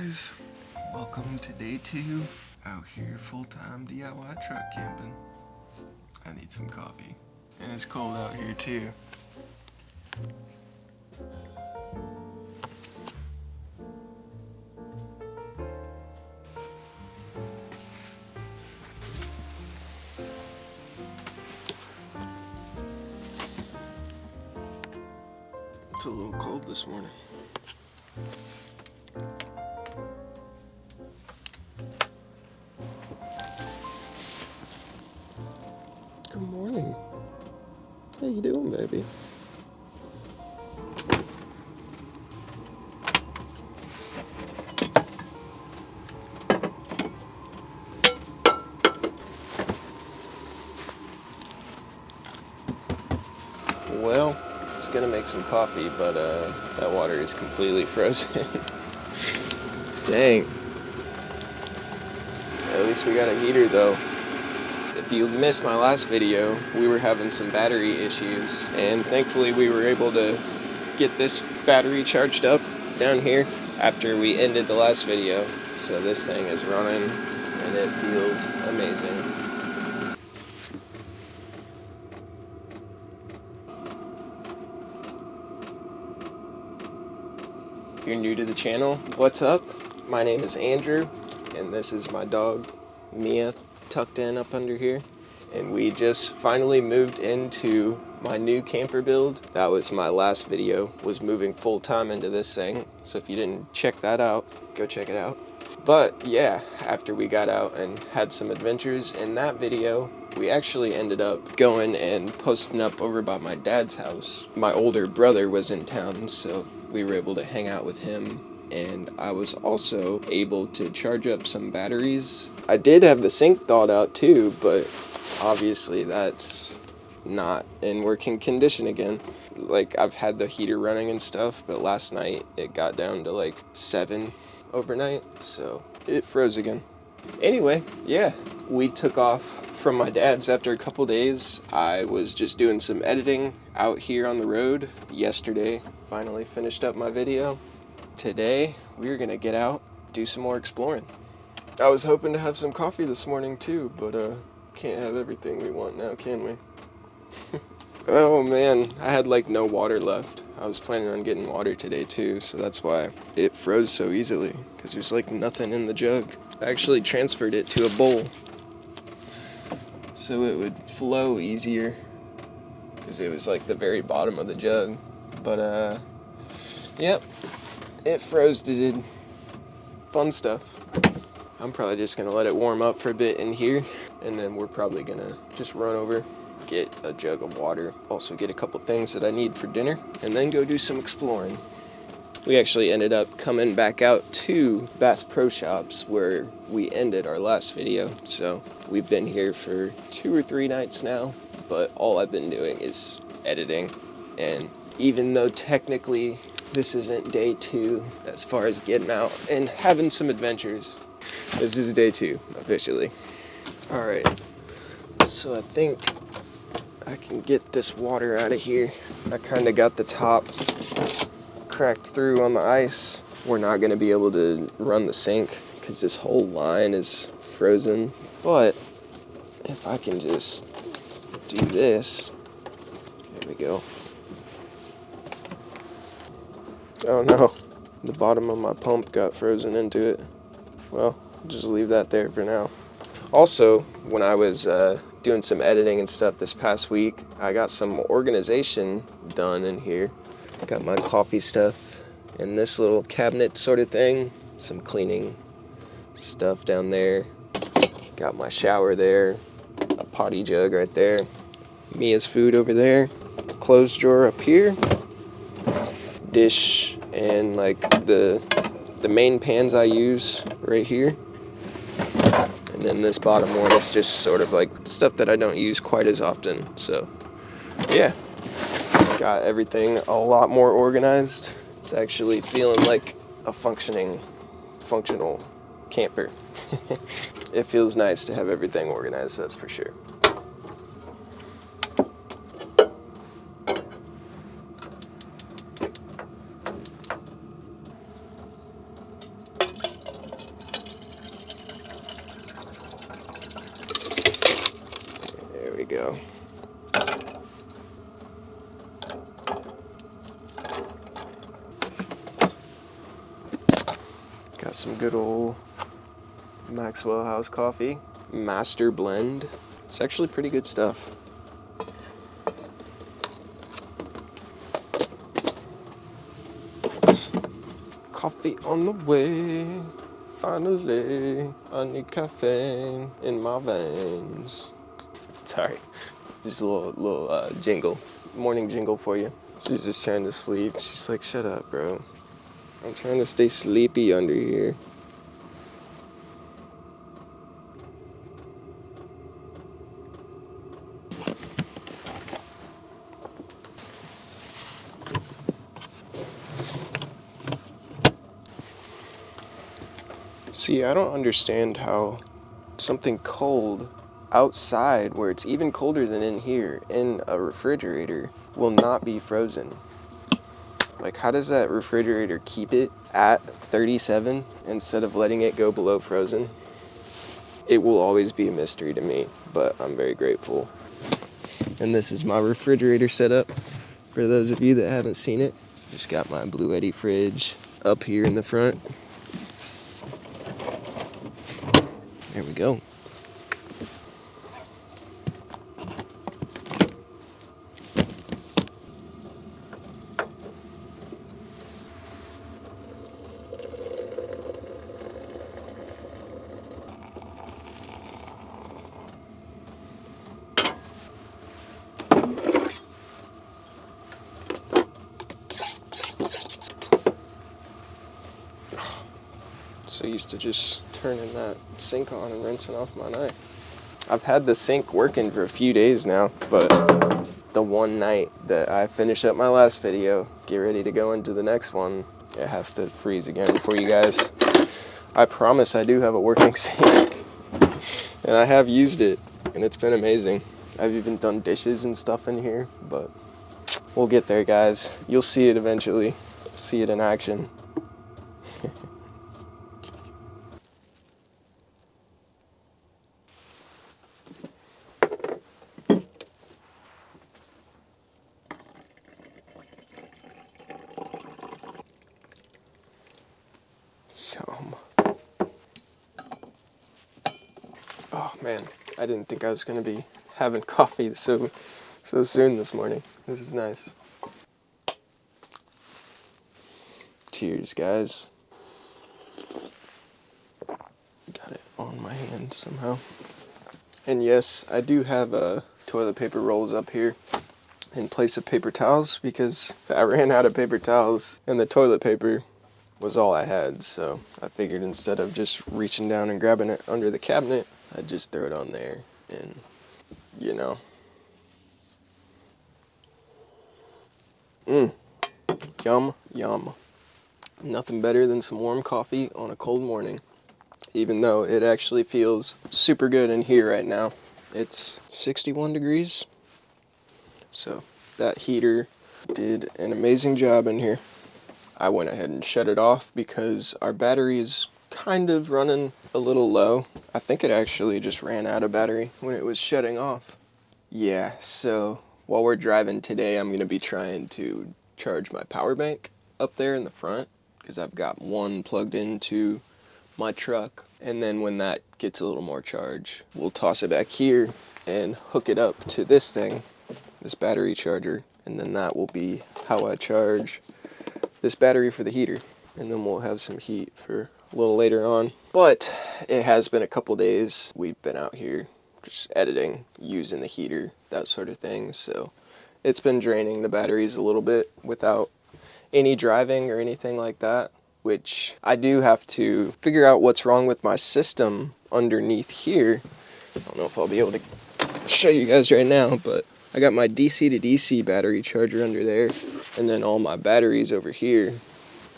guys, welcome to day 2 out here full-time DIY truck camping. I need some coffee, and it's cold out here too. It's a little cold this morning. Good morning. How you doing, baby? Well, I was gonna make some coffee, but that water is completely frozen. Dang. At least we got a heater though. If you missed my last video, we were having some battery issues, and thankfully we were able to get this battery charged up down here after we ended the last video. So this thing is running and it feels amazing. If you're new to the channel, what's up? My name is Andrew, and this is my dog, Mia, tucked in up under here. And we just finally moved into my new camper build. That was my last video, was moving full-time into this thing. So if you didn't check that out, go check it out. But yeah, after we got out and had some adventures in that video, we actually ended up going and posting up over by my dad's house. My older brother was in town, so we were able to hang out with him. And I was also able to charge up some batteries. I did have the sink thawed out too, but obviously that's not in working condition again. Like, I've had the heater running and stuff, but last night it got down to like 7 overnight, so it froze again. Anyway, yeah, we took off from my dad's after a couple days. I was just doing some editing out here on the road. Yesterday, finally finished up my video. Today, we're gonna get out, do some more exploring. I was hoping to have some coffee this morning too, but can't have everything we want now, can we? Oh man, I had like no water left. I was planning on getting water today too, so that's why it froze so easily, because there's like nothing in the jug. I actually transferred it to a bowl so it would flow easier, because it was like the very bottom of the jug. But yep, it froze, dude. Fun stuff. I'm probably just gonna let it warm up for a bit in here, and then we're probably gonna just run over, get a jug of water, also get a couple things that I need for dinner, and then go do some exploring. We actually ended up coming back out to Bass Pro Shops where we ended our last video, so we've been here for 2 or 3 nights now, but all I've been doing is editing. And even though technically this isn't day 2 as far as getting out and having some adventures, this is day 2 officially. Alright, so I think I can get this water out of here. I kind of got the top cracked through on the ice. We're not going to be able to run the sink because this whole line is frozen. But if I can just do this, there we go. Oh no, the bottom of my pump got frozen into it. Well, just leave that there for now. Also, when I was doing some editing and stuff this past week, I got some organization done in here. Got my coffee stuff in this little cabinet sort of thing. Some cleaning stuff down there. Got my shower there. A potty jug right there. Mia's food over there. Clothes drawer up here. Dish and like the main pans I use right here. And then this bottom one is just sort of like stuff that I don't use quite as often. So yeah, got everything a lot more organized. It's actually feeling like a functional camper. It feels nice to have everything organized, that's for sure. Got some good old Maxwell House coffee, Master Blend. It's actually pretty good stuff. Coffee on the way, finally. I need caffeine in my veins. Sorry, just a little jingle, morning jingle for you. She's just trying to sleep. She's like, shut up, bro. I'm trying to stay sleepy under here. See, I don't understand how something cold outside, where it's even colder than in here, in a refrigerator, will not be frozen. Like, how does that refrigerator keep it at 37 instead of letting it go below frozen? It will always be a mystery to me, but I'm very grateful. And this is my refrigerator setup. For those of you that haven't seen it, just got my Blue Eddy fridge up here in the front. There we go. So used to just turning that sink on and rinsing off my knife. I've had the sink working for a few days now, but the one night that I finish up my last video, get ready to go into the next one, it has to freeze again for you guys. I promise I do have a working sink, and I have used it, and it's been amazing. I've even done dishes and stuff in here, but we'll get there, guys. You'll see it eventually. See it in action. Yum. Oh man, I didn't think I was gonna be having coffee so soon this morning. This is nice. Cheers, guys. Got it on my hand somehow. And yes, I do have toilet paper rolls up here in place of paper towels because I ran out of paper towels and the toilet paper was all I had. So I figured instead of just reaching down and grabbing it under the cabinet, I'd just throw it on there and, you know. Yum, yum. Nothing better than some warm coffee on a cold morning. Even though it actually feels super good in here right now. It's 61 degrees. So that heater did an amazing job in here. I went ahead and shut it off because our battery is kind of running a little low. I think it actually just ran out of battery when it was shutting off. Yeah, so while we're driving today, I'm going to be trying to charge my power bank up there in the front because I've got one plugged into my truck, and then when that gets a little more charge, we'll toss it back here and hook it up to this thing, this battery charger, and then that will be how I charge this battery for the heater, and then we'll have some heat for a little later on. But it has been a couple days. We've been out here just editing, using the heater, that sort of thing, so it's been draining the batteries a little bit without any driving or anything like that, which I do have to figure out what's wrong with my system underneath here. I don't know if I'll be able to show you guys right now, but I got my DC to DC battery charger under there, and then all my batteries over here.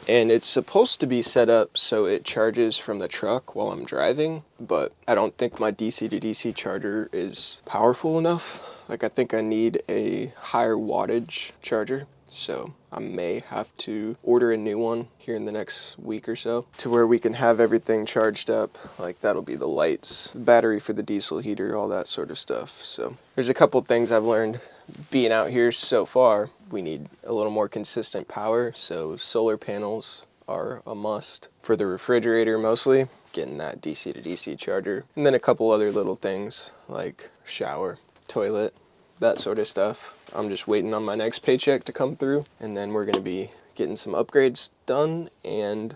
And it's supposed to be set up so it charges from the truck while I'm driving, but I don't think my DC to DC charger is powerful enough. Like, I think I need a higher wattage charger, so I may have to order a new one here in the next week or so to where we can have everything charged up. Like, that'll be the lights, battery for the diesel heater, all that sort of stuff. So there's a couple things I've learned being out here so far. We need a little more consistent power, so solar panels are a must for the refrigerator mostly, getting that DC to DC charger, and then a couple other little things like shower, toilet, that sort of stuff. I'm just waiting on my next paycheck to come through, and then we're gonna be getting some upgrades done and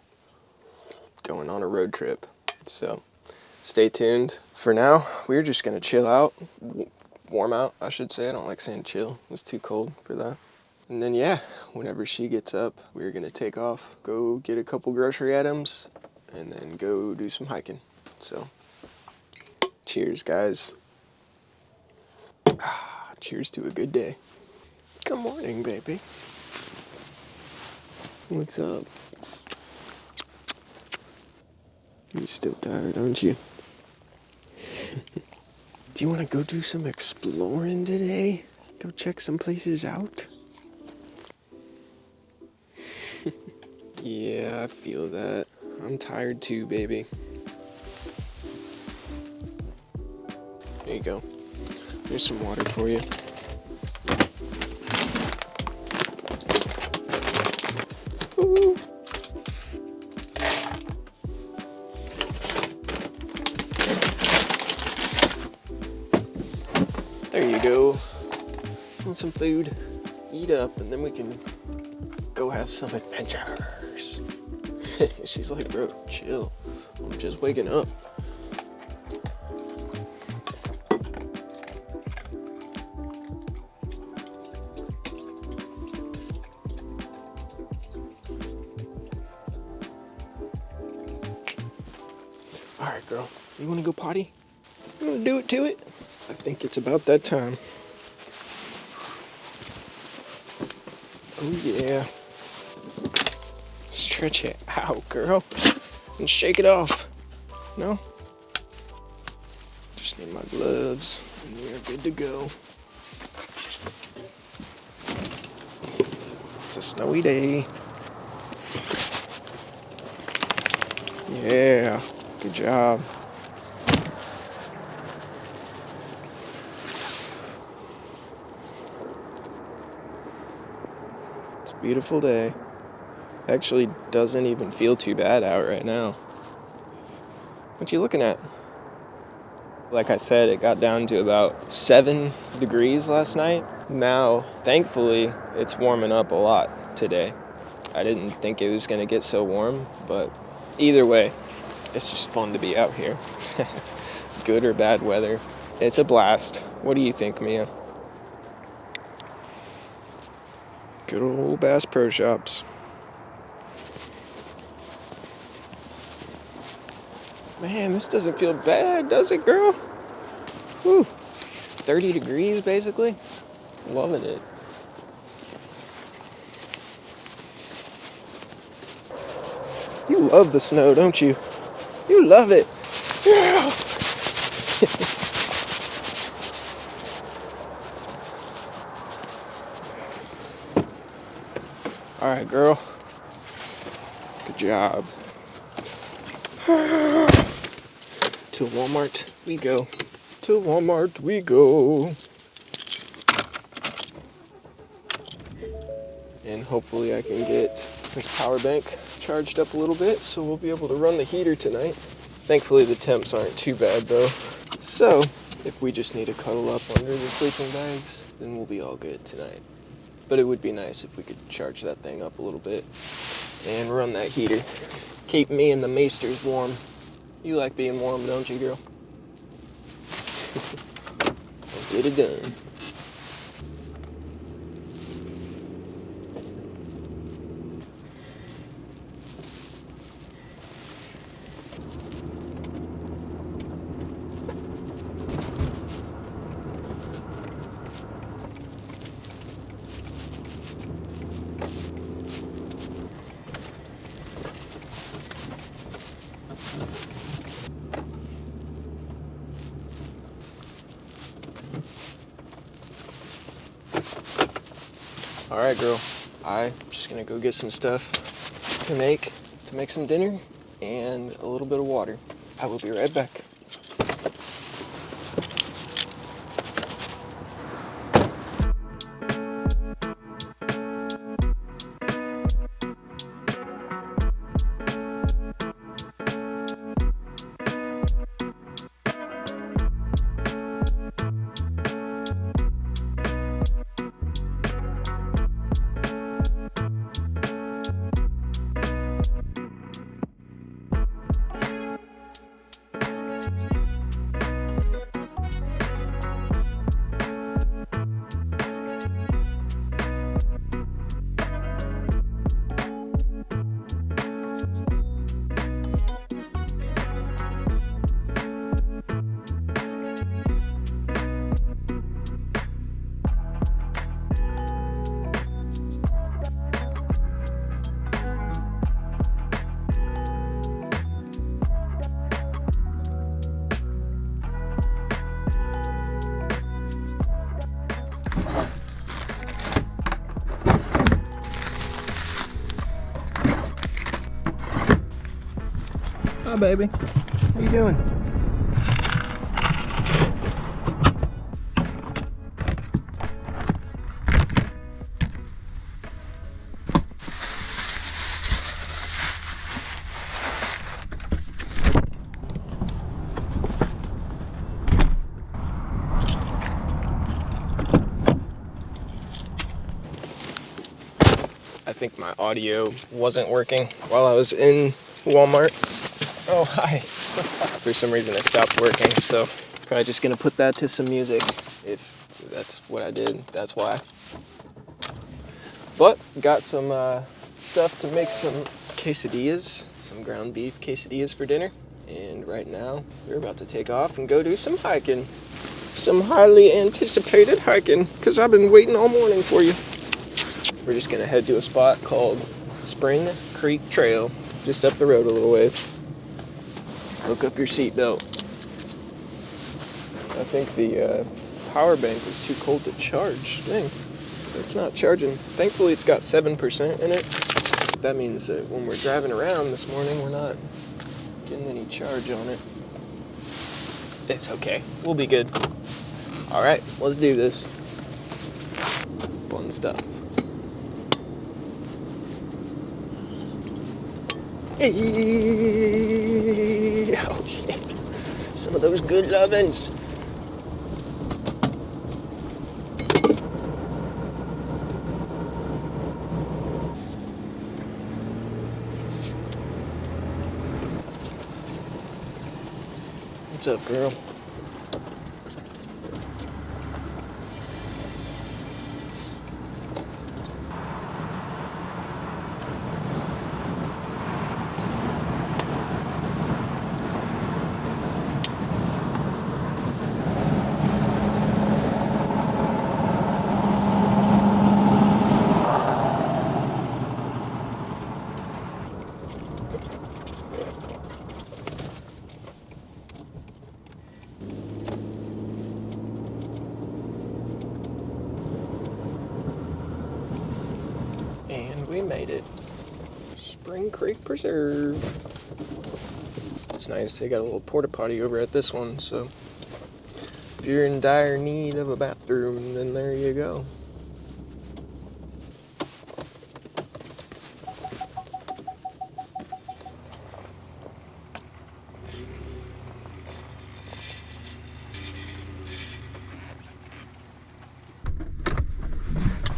going on a road trip. So stay tuned. For now, we're just gonna chill out, warm out, I should say. I don't like saying chill, it's too cold for that. And then yeah, whenever she gets up, we're gonna take off, go get a couple grocery items, and then go do some hiking. So, cheers guys. Cheers to a good day. Good morning, baby. What's up? You're still tired, aren't you? Do you want to go do some exploring today? Go check some places out? Yeah, I feel that. I'm tired too, baby. There you go. There's some water for you. Ooh. There you go. And some food. Eat up, and then we can go have some adventures. She's like, bro, chill. I'm just waking up. All right, girl, you want to go potty? You want to do it to it? I think it's about that time. Oh, yeah. Stretch it out, girl, and shake it off. No? Just need my gloves, and we are good to go. It's a snowy day. Yeah, good job. It's a beautiful day. Actually doesn't even feel too bad out right now. What you looking at? Like I said, it got down to about 7 degrees last night. Now, thankfully, it's warming up a lot today. I didn't think it was gonna get so warm, but either way, it's just fun to be out here. Good or bad weather, it's a blast. What do you think, Mia? Good old Bass Pro Shops. Man, this doesn't feel bad, does it, girl? Whew. 30 degrees, basically. Loving it. You love the snow, don't you? You love it. Yeah. All right, girl. Good job. To Walmart we go. To Walmart we go. And hopefully I can get this power bank charged up a little bit so we'll be able to run the heater tonight. Thankfully the temps aren't too bad though. So if we just need to cuddle up under the sleeping bags, then we'll be all good tonight. But it would be nice if we could charge that thing up a little bit and run that heater. Keep me and the maesters warm. You like being warm, don't you, girl? Let's get it done. All right, girl. I'm just gonna go get some stuff to make some dinner and a little bit of water. I will be right back. Hi, baby. How you doing? I think my audio wasn't working while I was in Walmart. Oh, hi. For some reason it stopped working, so probably just gonna put that to some music. If that's what I did, that's why. But got some stuff to make some quesadillas, some ground beef quesadillas for dinner. And right now we're about to take off and go do some hiking. Some highly anticipated hiking, because I've been waiting all morning for you. We're just gonna head to a spot called Spring Creek Trail, just up the road a little ways. Hook up your seatbelt. I think the power bank is too cold to charge. Dang, so it's not charging. Thankfully it's got 7% in it. That means that when we're driving around this morning, we're not getting any charge on it. It's okay, we'll be good. All right, let's do this. Fun stuff. Hey, oh shit. Some of those good lovin's. What's up, girl? And we made it. Spring Creek Preserve. It's nice, they got a little porta potty over at this one, so if you're in dire need of a bathroom, then there you go.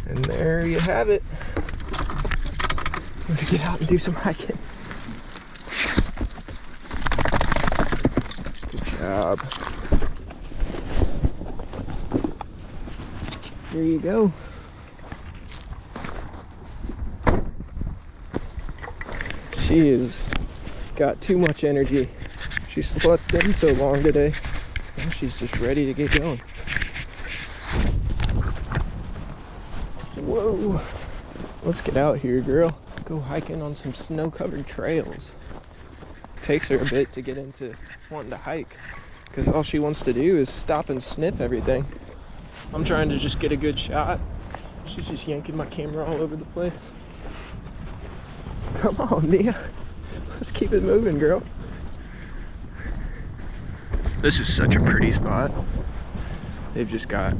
And there you have it. I'm gonna get out and do some hiking. Good job. There you go. She has got too much energy. She slept in so long today. Now she's just ready to get going. Whoa. Let's get out here, girl. Go hiking on some snow-covered trails. Takes her a bit to get into wanting to hike, because all she wants to do is stop and sniff everything. I'm trying to just get a good shot. She's just yanking my camera all over the place. Come on, Mia. Let's keep it moving, girl. This is such a pretty spot. They've just got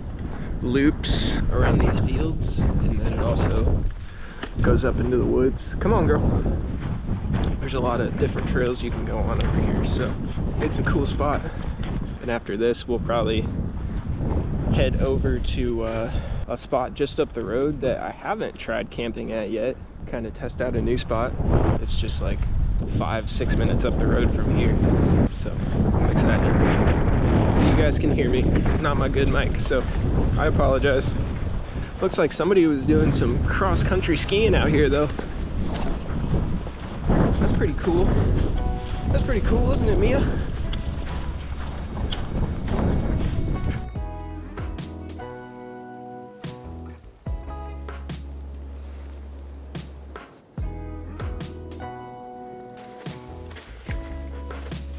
loops around these fields, and then it also goes up into the woods. Come on, girl. There's a lot of different trails you can go on over here, so it's a cool spot. And after this, we'll probably head over to a spot just up the road that I haven't tried camping at yet. Kind of test out a new spot. It's just like 5-6 minutes up the road from here, so I'm excited. You guys can hear me. Not my good mic, so I apologize. Looks like somebody was doing some cross-country skiing out here, though. That's pretty cool. That's pretty cool, isn't it, Mia?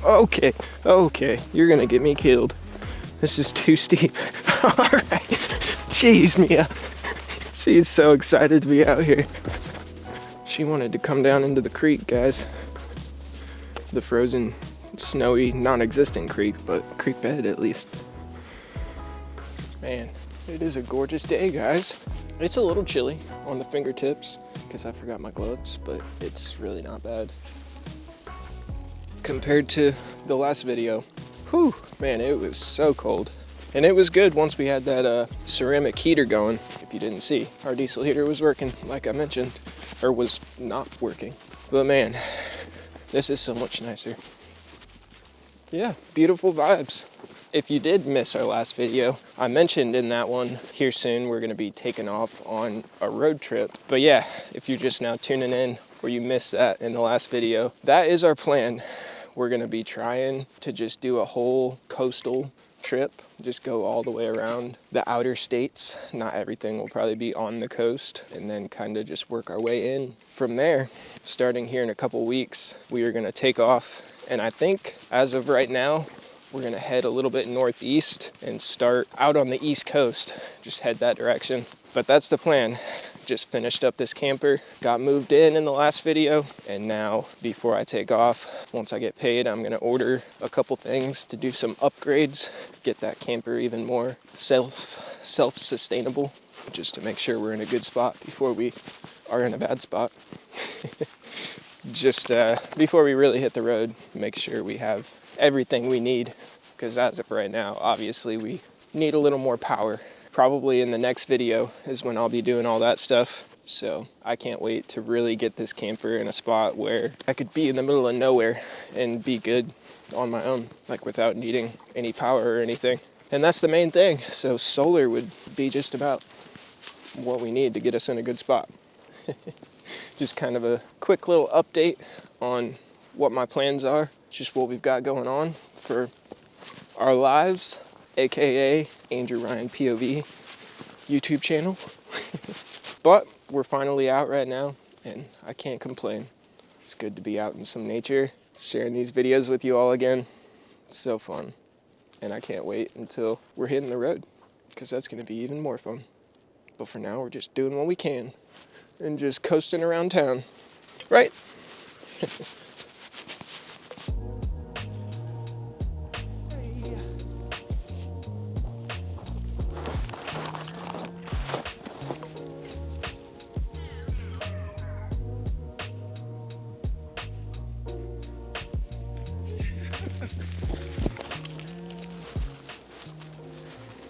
Okay, okay, you're gonna get me killed. This is too steep. All right, jeez, Mia. She's so excited to be out here. She wanted to come down into the creek, guys. the frozen, snowy, non-existent creek, but creek bed at least. Man, it is a gorgeous day, guys. It's a little chilly on the fingertips because I forgot my gloves, but it's really not bad. Compared to the last video, whew, man, it was so cold. And it was good once we had that ceramic heater going. If you didn't see, our diesel heater was working, like I mentioned, or was not working. But man, this is so much nicer. Yeah, beautiful vibes. If you did miss our last video, I mentioned in that one, here soon we're gonna be taking off on a road trip. But yeah, if you're just now tuning in or you missed that in the last video, that is our plan. We're gonna be trying to just do a whole coastal trip, just go all the way around the outer states. Not everything will probably be on the coast, and then kind of just work our way in from there. Starting here in a couple weeks, we are gonna take off, and I think as of right now, we're gonna head a little bit northeast and start out on the east coast, just head that direction. But that's the plan. Just finished up this camper, got moved in the last video, and now before I take off, once I get paid, I'm gonna order a couple things to do some upgrades, get that camper even more self-sustainable, just to make sure we're in a good spot before we are in a bad spot. Just before we really hit the road, make sure we have everything we need, because as of right now, obviously we need a little more power. Probably in the next video is when I'll be doing all that stuff. So I can't wait to really get this camper in a spot where I could be in the middle of nowhere and be good on my own, like without needing any power or anything. And that's the main thing. So solar would be just about what we need to get us in a good spot. Just kind of a quick little update on what my plans are, just what we've got going on for our lives, aka Andrew Ryan POV YouTube channel. But we're finally out right now, and I can't complain. It's good to be out in some nature, sharing these videos with you all again. It's so fun, and I can't wait until we're hitting the road, because that's going to be even more fun. But for now, we're just doing what we can and just coasting around town, right?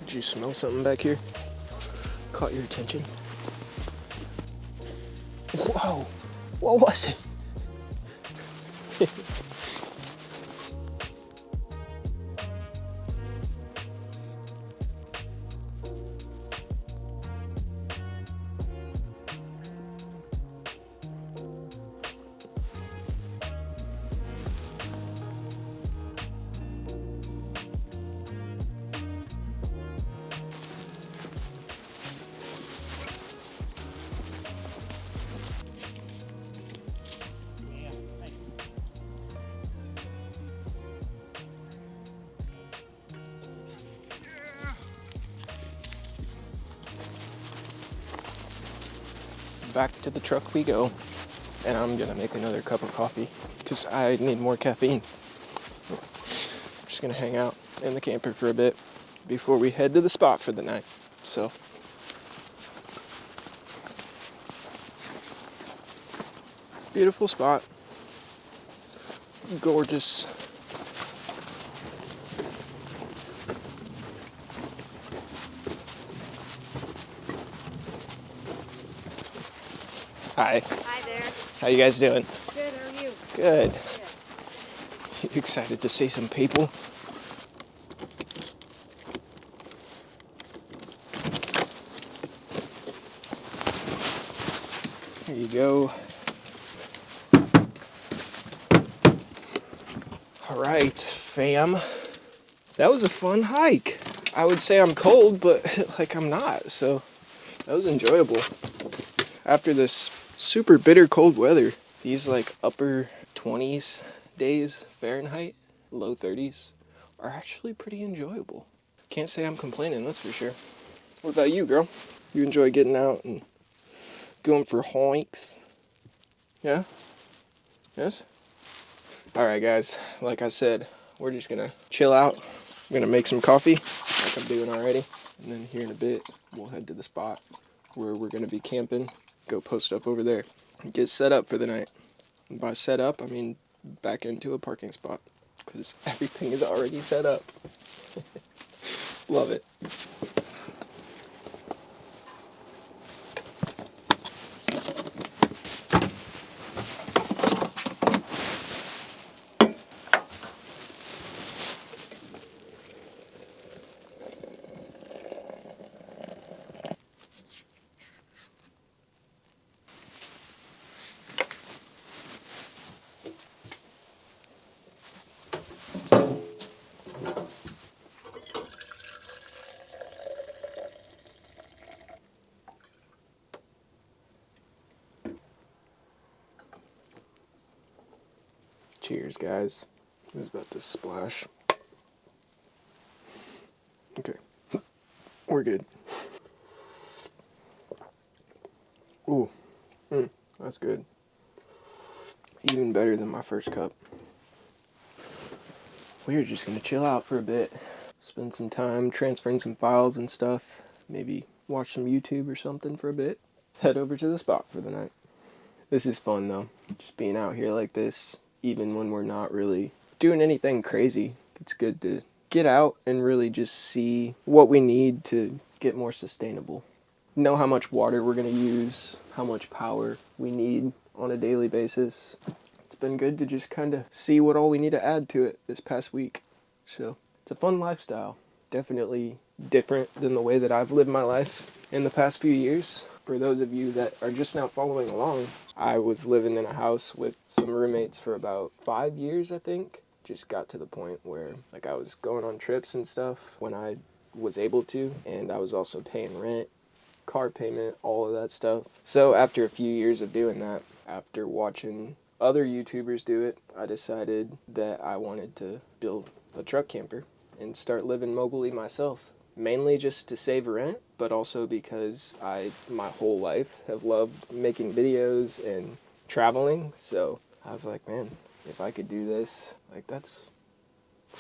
Did you smell something back here? Caught your attention? Whoa, what was it? Back to the truck we go, and I'm gonna make another cup of coffee because I need more caffeine. Just gonna hang out in the camper for a bit before we head to the spot for the night. So beautiful spot, gorgeous. Hi. Hi there. How you guys doing? Good, how are you? Good. You excited to see some people? There you go. All right, fam. That was a fun hike. I would say I'm cold, but like I'm not, so that was enjoyable. After this super bitter cold weather, these like upper 20s days Fahrenheit, low 30s are actually pretty enjoyable. Can't say I'm complaining, that's for sure. What about you, girl? You enjoy getting out and going for hikes? Yeah? Yes? Alright guys, like I said, we're just gonna chill out. I'm gonna make some coffee, like I'm doing already. And then here in a bit, we'll head to the spot where we're gonna be camping. Go post up over there. Get set up for the night. And by set up, I mean back into a parking spot. Because everything is already set up. Love it. Cheers, guys. I was about to splash. Okay. We're good. Ooh. That's good. Even better than my first cup. We're just gonna chill out for a bit. Spend some time transferring some files and stuff. Maybe watch some YouTube or something for a bit. Head over to the spot for the night. This is fun though. Just being out here like this, even when we're not really doing anything crazy. It's good to get out and really just see what we need to get more sustainable. Know how much water we're going to use, how much power we need on a daily basis. It's been good to just kind of see what all we need to add to it this past week. So it's a fun lifestyle. Definitely different than the way that I've lived my life in the past few years. For those of you that are just now following along, I was living in a house with some roommates for about 5 years, I think. Just got to the point where like I was going on trips and stuff when I was able to, and I was also paying rent, car payment, all of that stuff. So after a few years of doing that, after watching other YouTubers do it, I decided that I wanted to build a truck camper and start living mobily myself. Mainly just to save rent, but also because I, my whole life, have loved making videos and traveling. So I was like, man, if I could do this, like that's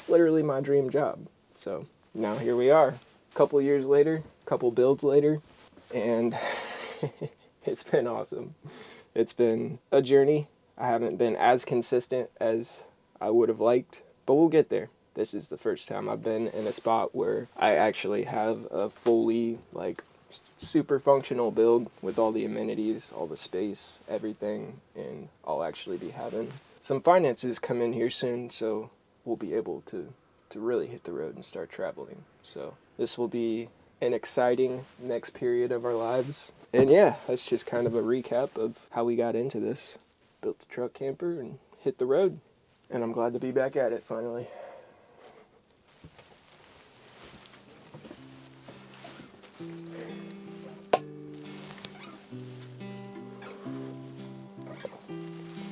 literally my dream job. So now here we are, a couple years later, couple builds later, and it's been awesome. It's been a journey. I haven't been as consistent as I would have liked, but we'll get there. This is the first time I've been in a spot where I actually have a fully, like, super functional build with all the amenities, all the space, everything, and I'll actually be having some finances come in here soon, so we'll be able to really hit the road and start traveling. So this will be an exciting next period of our lives. And yeah, that's just kind of a recap of how we got into this. Built the truck camper and hit the road. And I'm glad to be back at it finally.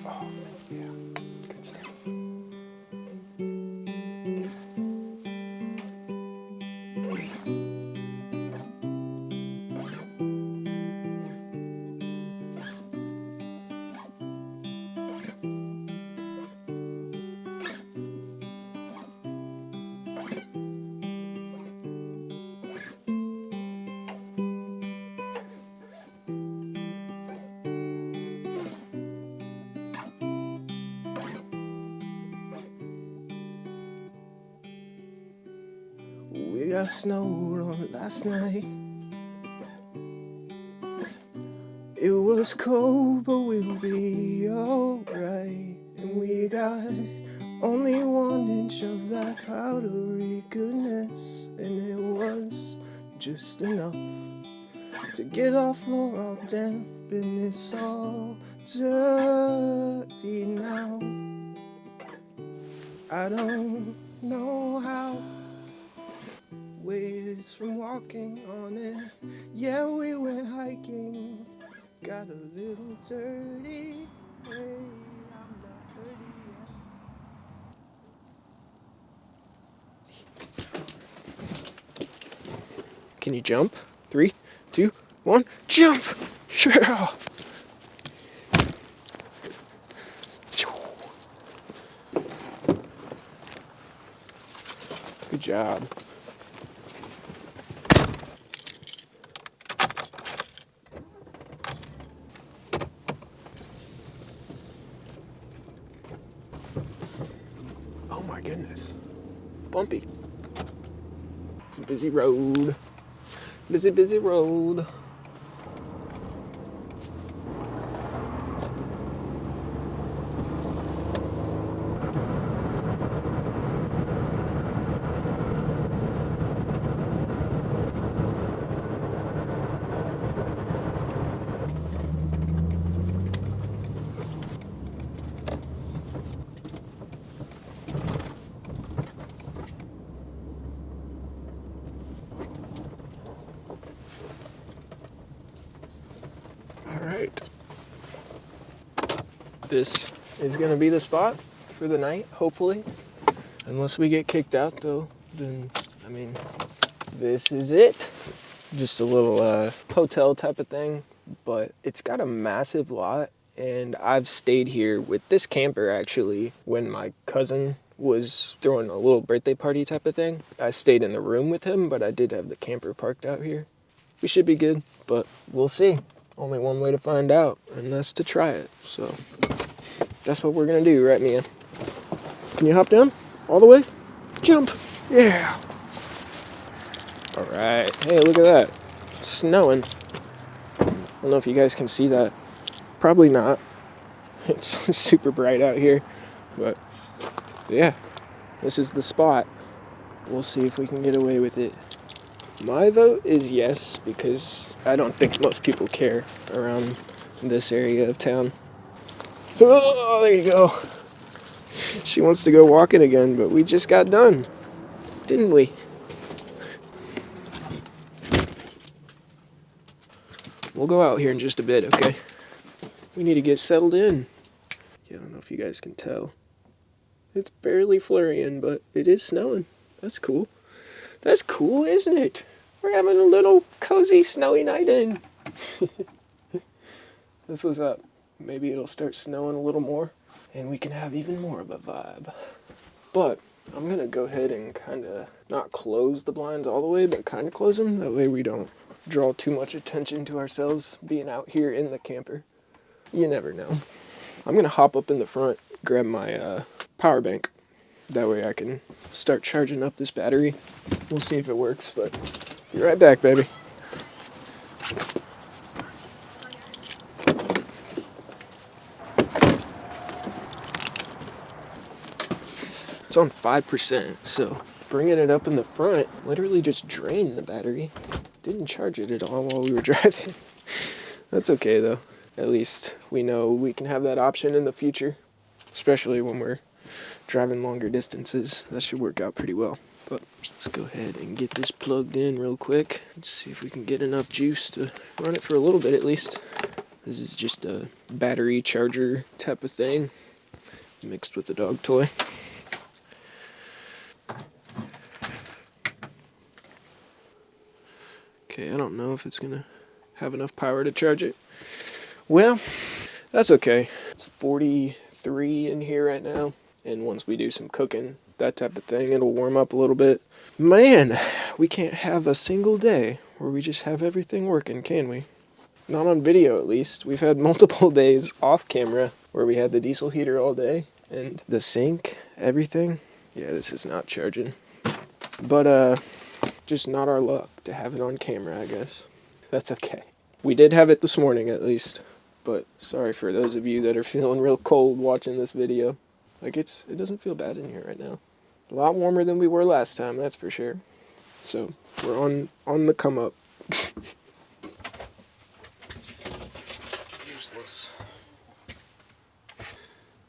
Oh, yeah. Good stuff. We got snowed on last night. It was cold, but we'll be alright. And we got only 1 inch of that powdery goodness, and it was just enough to get our floor all damp, and it's all dirty now. I don't know how, ways from walking on it. Yeah, we went hiking, got a little dirty. Hey, I'm not dirty yet. Can you jump? 3, 2, 1, jump! Yeah! Good job. Oh my goodness. Bumpy. It's a busy road. Busy, busy road. All right. This is going to be the spot for the night, hopefully. Unless we get kicked out, though, then, I mean, this is it. Just a little hotel type of thing, but it's got a massive lot, and I've stayed here with this camper, actually, when my cousin was throwing a little birthday party type of thing. I stayed in the room with him, but I did have the camper parked out here. We should be good, but we'll see. Only one way to find out, and that's to try it. So that's what we're gonna do, right, Mia? Can you hop down all the way? Jump! Yeah! All right. Hey, look at that. It's snowing. I don't know if you guys can see that. Probably not. It's super bright out here, but yeah, this is the spot. We'll see if we can get away with it. My vote is yes, because I don't think most people care around this area of town. Oh, there you go. She wants to go walking again, but we just got done, didn't we? We'll go out here in just a bit, okay? We need to get settled in. Yeah, I don't know if you guys can tell. It's barely flurrying, but it is snowing. That's cool. That's cool, isn't it? We're having a little cozy snowy night in. This was up. Maybe it'll start snowing a little more, and we can have even more of a vibe. But I'm gonna go ahead and kind of not close the blinds all the way, but kind of close them. That way we don't draw too much attention to ourselves being out here in the camper. You never know. I'm gonna hop up in the front, grab my power bank. That way I can start charging up this battery. We'll see if it works, but be right back, baby. It's on 5%, so bringing it up in the front literally just drained the battery. Didn't charge it at all while we were driving. That's okay though. At least we know we can have that option in the future, especially when we're driving longer distances. That should work out pretty well. But let's go ahead and get this plugged in real quick. Let's see if we can get enough juice to run it for a little bit at least. This is just a battery charger type of thing mixed with a dog toy. Okay, I don't know if it's gonna have enough power to charge it. Well, that's okay. It's 43 in here right now, and once we do some cooking, that type of thing, it'll warm up a little bit. Man, we can't have a single day where we just have everything working, can we? Not on video, at least. We've had multiple days off camera where we had the diesel heater all day, and the sink, everything. Yeah, this is not charging. But, just not our luck to have it on camera, I guess. That's okay. We did have it this morning, at least. But sorry for those of you that are feeling real cold watching this video. Like, it doesn't feel bad in here right now. A lot warmer than we were last time, that's for sure. So, we're on the come up. Useless.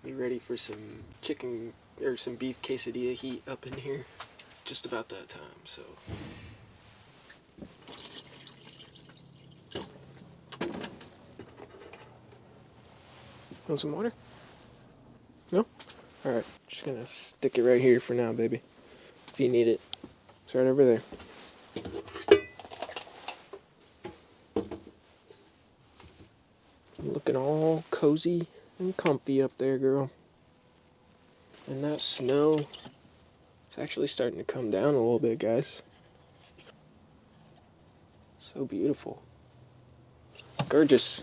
Be ready for some chicken, or some beef quesadilla heat up in here. Just about that time, so. Want some water? No? Alright, just gonna stick it right here for now, baby. If you need it. It's right over there. Looking all cozy and comfy up there, girl. And that snow, it's It's actually starting to come down a little bit, guys. So beautiful. Gorgeous.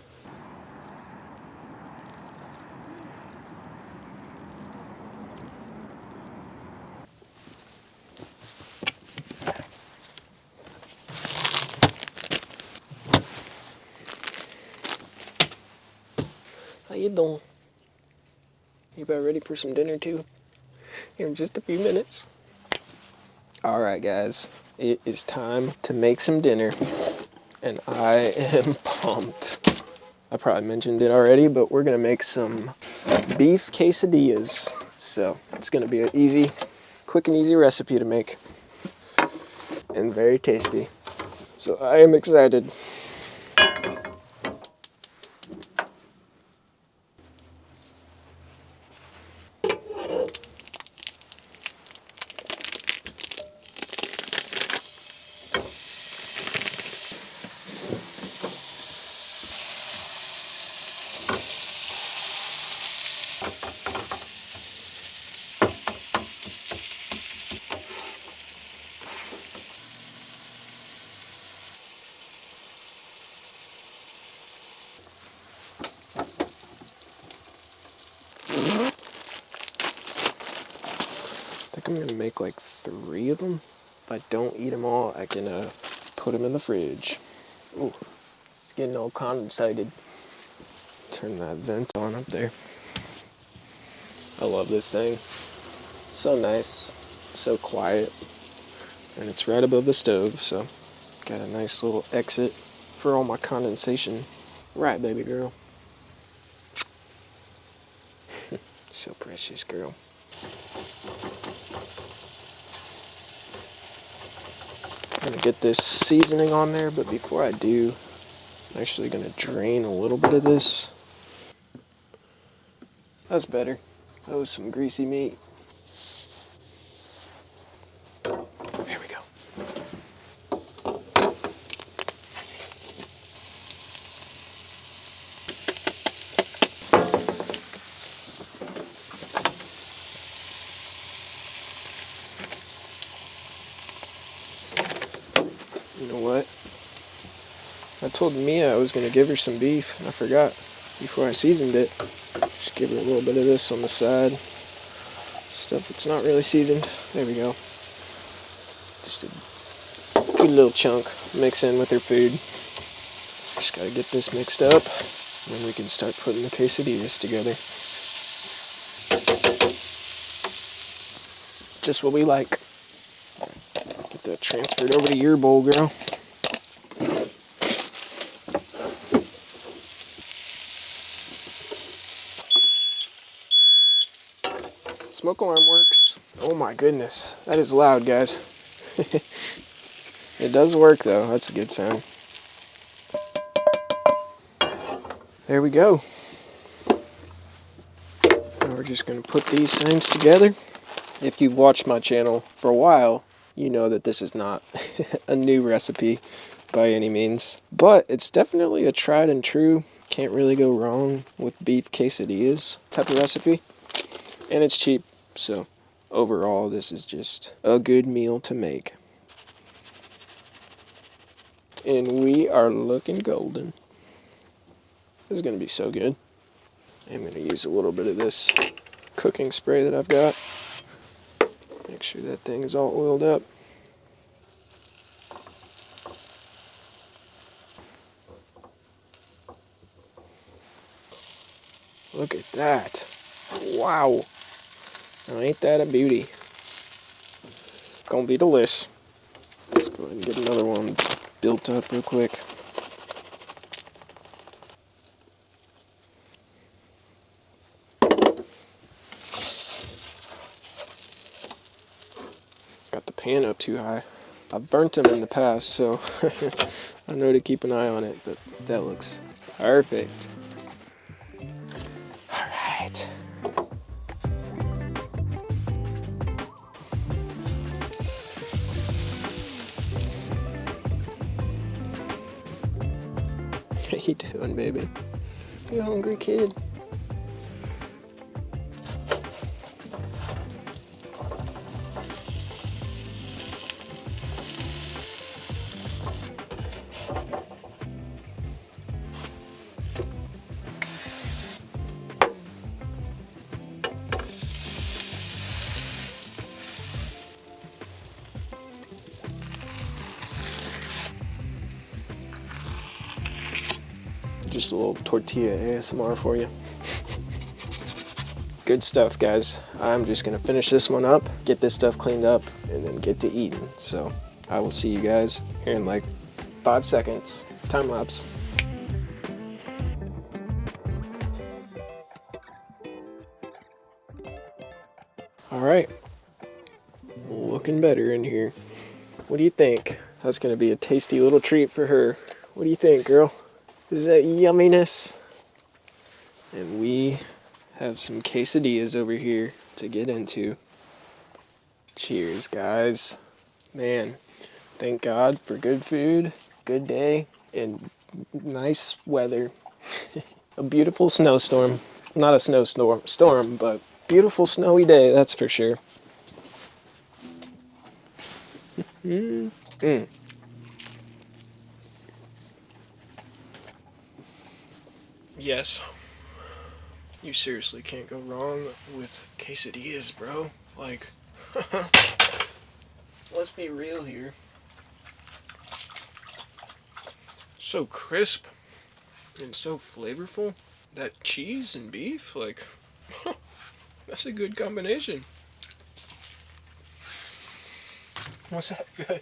How you doing? You about ready for some dinner too? Here in just a few minutes. Alright guys, it is time to make some dinner. And I am pumped. I probably mentioned it already, but we're gonna make some beef quesadillas. So it's gonna be an easy, quick and easy recipe to make. And very tasty. So I am excited. I think I'm gonna make like 3 of them. If I don't eat them all, I can put them in the fridge. Ooh, it's getting all condensated. Turn that vent on up there. I love this thing. So nice, so quiet, and it's right above the stove, so got a nice little exit for all my condensation. Right, baby girl. So precious, girl. I'm gonna get this seasoning on there, but before I do, I'm actually gonna drain a little bit of this. That's better. That was some greasy meat. There we go. You know what? I told Mia I was gonna give her some beef. I forgot before I seasoned it. Just give her a little bit of this on the side. Stuff that's not really seasoned. There we go. Just a good little chunk. Mix in with her food. Just gotta get this mixed up. And then we can start putting the quesadillas together. Just what we like. Get that transferred over to your bowl, girl. Smoke alarm works. Oh my goodness. That is loud, guys. It does work though. That's a good sound. There we go. Now we're just going to put these things together. If you've watched my channel for a while, you know that this is not a new recipe by any means. But it's definitely a tried and true, can't really go wrong with beef quesadillas type of recipe. And it's cheap, so overall this is just a good meal to make. And we are looking golden. This is going to be so good. I'm going to use a little bit of this cooking spray that I've got. Make sure that thing is all oiled up. Look at that. Wow. Now, ain't that a beauty? Gonna be delish. Let's go ahead and get another one built up real quick. Got the pan up too high. I've burnt them in the past, so I know to keep an eye on it, but that looks perfect. All right. How you doing, baby? You hungry, kid? Just a little tortilla ASMR for you. Good stuff, guys. I'm just gonna finish this one up, get this stuff cleaned up, and then get to eating. So I will see you guys here in like 5 seconds. Time lapse. All right, looking better in here. What do you think? That's gonna be a tasty little treat for her. What do you think, girl? Is that yumminess? And we have some quesadillas over here to get into. Cheers, guys. Man, thank God for good food, good day, and nice weather. A beautiful snowstorm. Not a storm, but beautiful snowy day, that's for sure. Yes. You seriously can't go wrong with quesadillas, bro. Like, let's be real here. So crisp and so flavorful. That cheese and beef, like, that's a good combination. What's that good?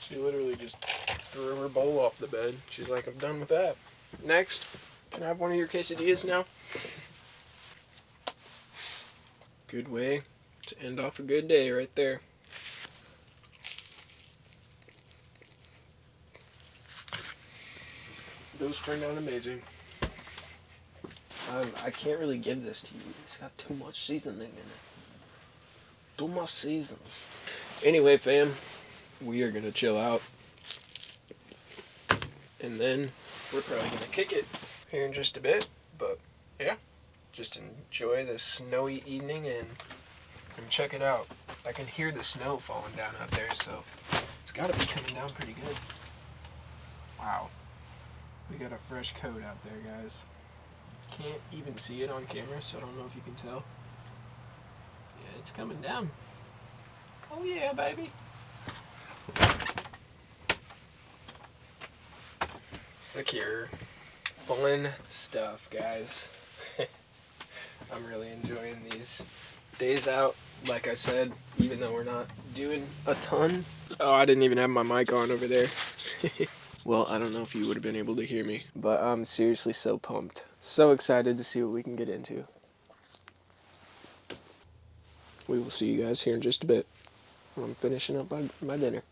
She literally just threw her bowl off the bed. She's like, I'm done with that. Next, can I have one of your quesadillas now? Good way to end off a good day right there. Those turned out amazing. I can't really give this to you. It's got too much seasoning in it. Too much seasoning. Anyway, fam, we are gonna chill out. And then we're probably gonna kick it here in just a bit. But yeah, just enjoy this snowy evening and check it out. I can hear the snow falling down out there, so it's gotta be coming down pretty good. Wow. We got a fresh coat out there, guys. Can't even see it on camera, so I don't know if you can tell. Yeah, it's coming down. Oh yeah, baby. Secure. Fun stuff, guys. I'm really enjoying these days out. Like I said, even though we're not doing a ton. Oh, I didn't even have my mic on over there. Well, I don't know if you would have been able to hear me, but I'm seriously so pumped. So excited to see what we can get into. We will see you guys here in just a bit. I'm finishing up my dinner.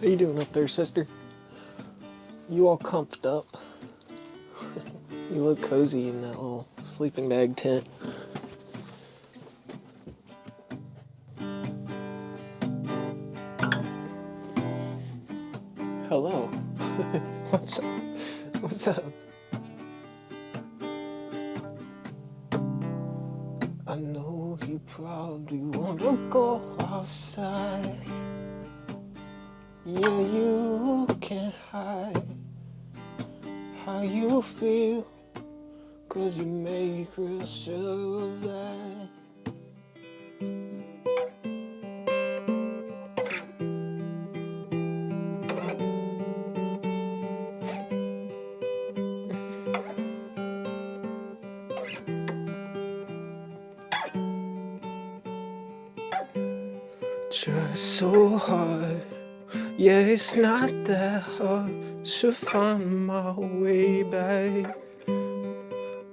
How you doing up there, sister? You all comfed up? You look cozy in that little sleeping bag tent. Hello. What's up? What's up? I know you probably want to go outside. Yeah, you can't hide how you feel, 'cause you make real sure of that. Try so hard, yeah, it's not that hard to find my way back.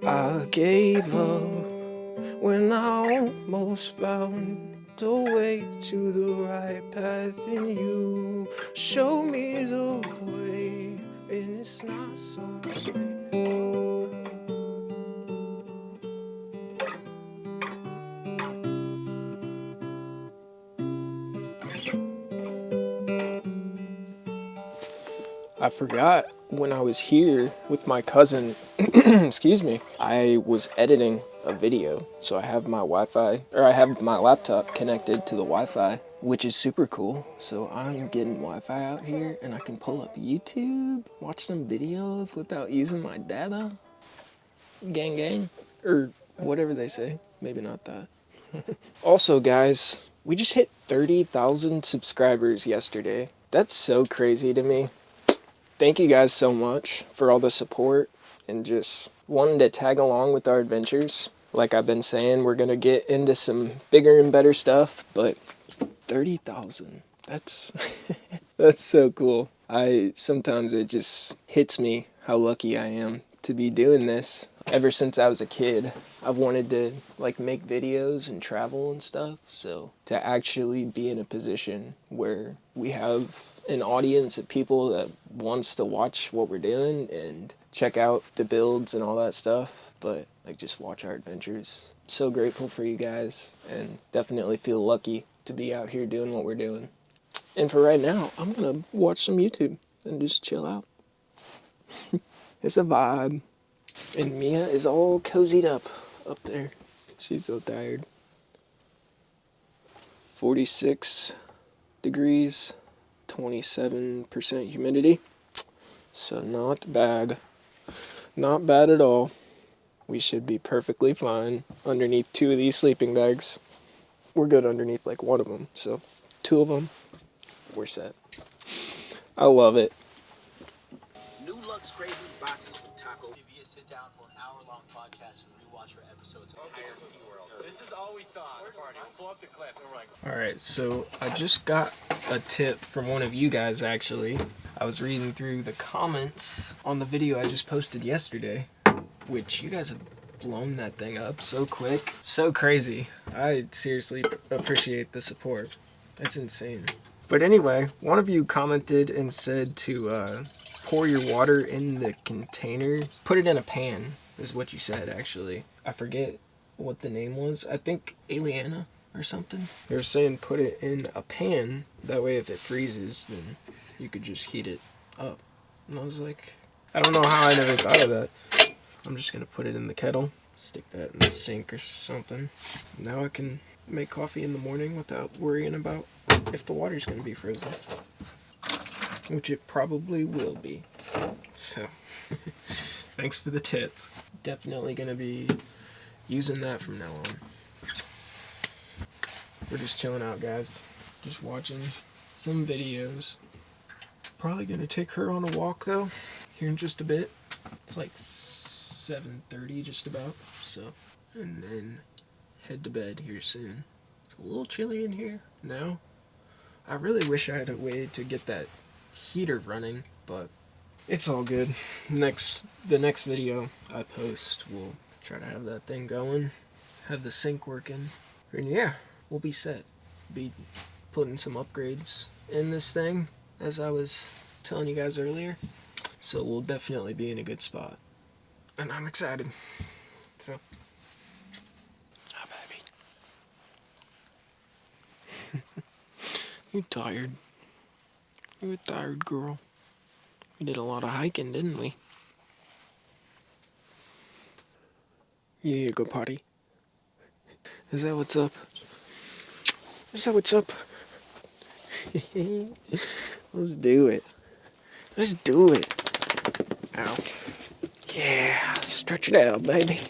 I gave up when I almost found the way to the right path, and you showed me the way, and it's not so late. I forgot when I was here with my cousin, excuse me, I was editing a video. So I have my I have my laptop connected to the Wi-Fi, which is super cool. So I'm getting Wi-Fi out here and I can pull up YouTube, watch some videos without using my data. Gang gang. Or whatever they say. Maybe not that. Also, guys, we just hit 30,000 subscribers yesterday. That's so crazy to me. Thank you guys so much for all the support and just wanting to tag along with our adventures. Like I've been saying, we're going to get into some bigger and better stuff, but 30,000, that's that's so cool. Sometimes it just hits me how lucky I am to be doing this. Ever since I was a kid, I've wanted to like make videos and travel and stuff. So to actually be in a position where we have an audience of people that wants to watch what we're doing and check out the builds and all that stuff, but like just watch our adventures. So grateful for you guys and definitely feel lucky to be out here doing what we're doing. And for right now, I'm gonna watch some YouTube and just chill out. It's a vibe. And Mia is all cozied up there. She's so tired. 46 degrees, 27% humidity. So not bad. Not bad at all. We should be perfectly fine underneath 2 of these sleeping bags. We're good underneath like 1 of them. So 2 of them, we're set. I love it. New Lux Cravings boxes from Taco. If you sit down for an hour-long podcast and rewatch your episodes of Higher Ski World. This is all we saw at the party. We'll pull up the clip and we're like... Alright, so I just got a tip from one of you guys actually. I was reading through the comments on the video I just posted yesterday, which you guys have blown that thing up so quick. So crazy. I seriously appreciate the support. That's insane. But anyway, one of you commented and said to pour your water in the container. Put it in a pan, is what you said, actually. I forget what the name was. I think Aliana or something. They were saying put it in a pan. That way if it freezes, then you could just heat it up. And I was like, I don't know how I never thought of that. I'm just going to put it in the kettle. Stick that in the sink or something. Now I can make coffee in the morning without worrying about if the water's going to be frozen. Which it probably will be. So, thanks for the tip. Definitely going to be using that from now on. We're just chilling out, guys. Just watching some videos. Probably going to take her on a walk, though, here in just a bit. It's like 7:30 just about, so. And then head to bed here soon. It's a little chilly in here now. I really wish I had a way to get that heater running, but it's all good. The next video I post, we'll try to have that thing going, have the sink working, and yeah, we'll be set. Be putting some upgrades in this thing, as I was telling you guys earlier, so we'll definitely be in a good spot, and I'm excited. So, oh baby. You tired? You a tired girl? We did a lot of hiking, didn't we? You need to go potty. Is that what's up? Is that what's up? Let's do it. Let's do it. Ow. Yeah, stretch it out, baby.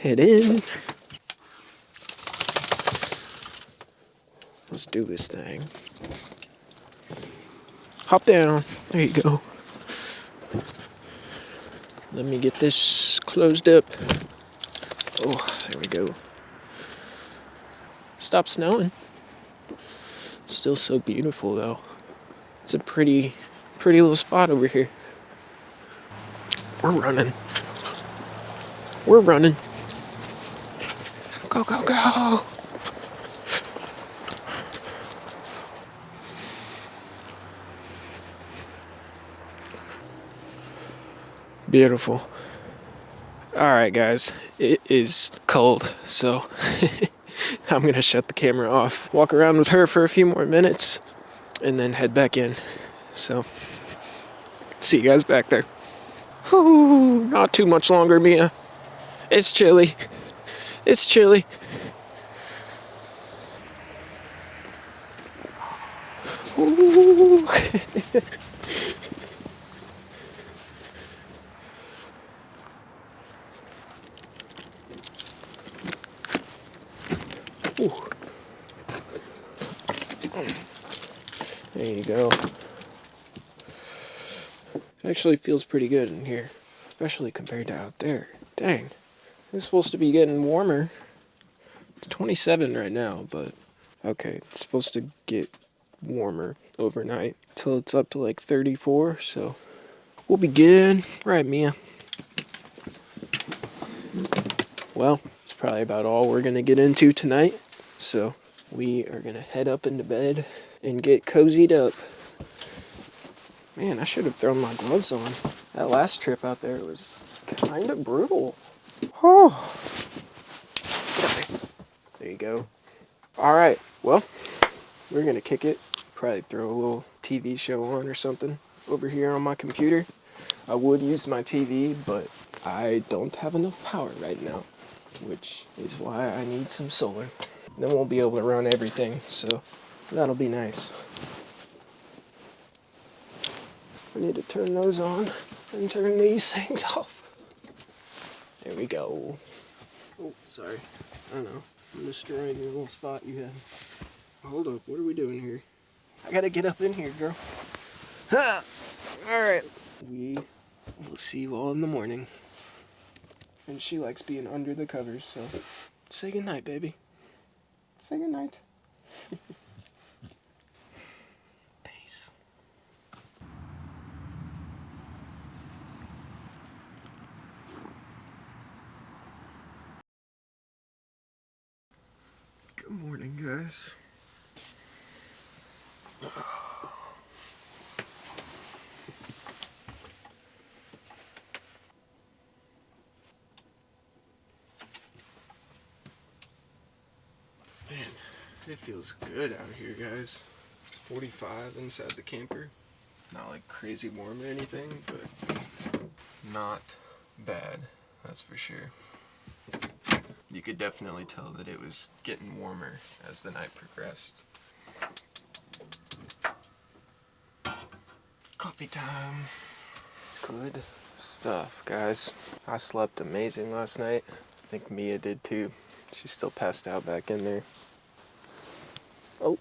Head in. Let's do this thing. Hop down. There you go. Let me get this closed up. Oh, there we go. Stop snowing. Still so beautiful, though. It's a pretty little spot over here. We're running. We're running. Go, go, go. Beautiful. Alright guys, it is cold, so I'm gonna shut the camera off. Walk around with her for a few more minutes, and then head back in. So, see you guys back there. Whew, not too much longer, Mia. It's chilly. It's chilly. Ooh. Ooh. There you go. It actually feels pretty good in here, especially compared to out there. Dang. It's supposed to be getting warmer. It's 27 right now, but okay, it's supposed to get warmer overnight till it's up to like 34, so we'll be good. Right, Mia? Well, it's probably about all we're gonna get into tonight, so we are gonna head up into bed and get cozied up. Man, I should have thrown my gloves on. That last trip out there was kind of brutal. Oh, there you go. All right, well, we're gonna kick it. Probably throw a little TV show on or something over here on my computer. I would use my TV, but I don't have enough power right now, which is why I need some solar. Then we'll be able to run everything, so that'll be nice. I need to turn those on and turn these things off. There we go. Oh, sorry. I don't know. I'm destroying your little spot you had. Hold up. What are we doing here? I gotta get up in here, girl. Ha! Alright. We will see you all in the morning. And she likes being under the covers, so say goodnight, baby. Say goodnight. Peace. Good morning, guys. Man, it feels good out here, guys. It's 45 inside the camper. Not like crazy warm or anything, but not bad, that's for sure. You could definitely tell that it was getting warmer as the night progressed. Coffee time. Good stuff, guys. I slept amazing last night. I think Mia did too. She's still passed out back in there. Oh,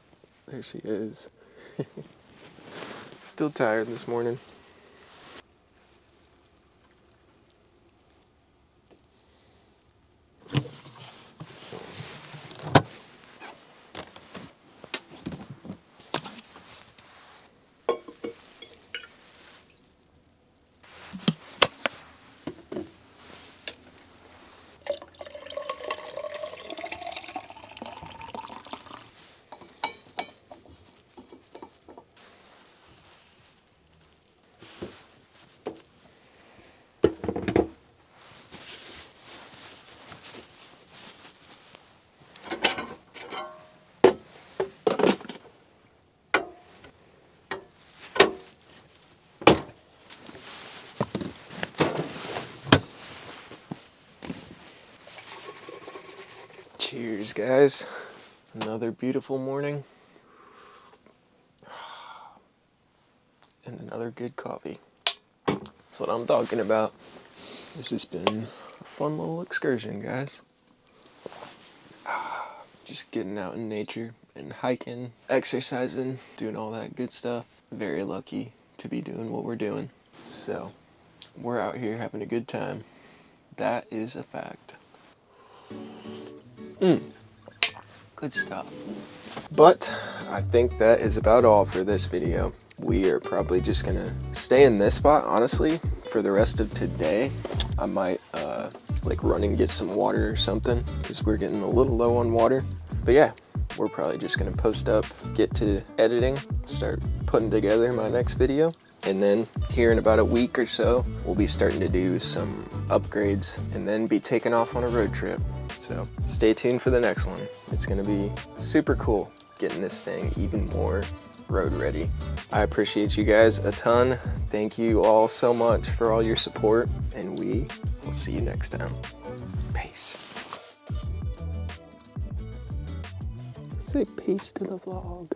there she is. Still tired this morning. Cheers, guys. Another beautiful morning. And another good coffee. That's what I'm talking about. This has been a fun little excursion, guys. Just getting out in nature and hiking, exercising, doing all that good stuff. Very lucky to be doing what we're doing. So, we're out here having a good time. That is a fact. Good stuff. But I think that is about all for this video. We are probably just gonna stay in this spot, honestly, for the rest of today. I might like run and get some water or something, because we're getting a little low on water. But yeah, we're probably just gonna post up, get to editing, start putting together my next video. And then here in about a week or so, we'll be starting to do some upgrades and then be taking off on a road trip. So stay tuned for the next one. It's gonna be super cool getting this thing even more road ready. I appreciate you guys a ton. Thank you all so much for all your support, and we will see you next time. Peace. Say peace to the vlog.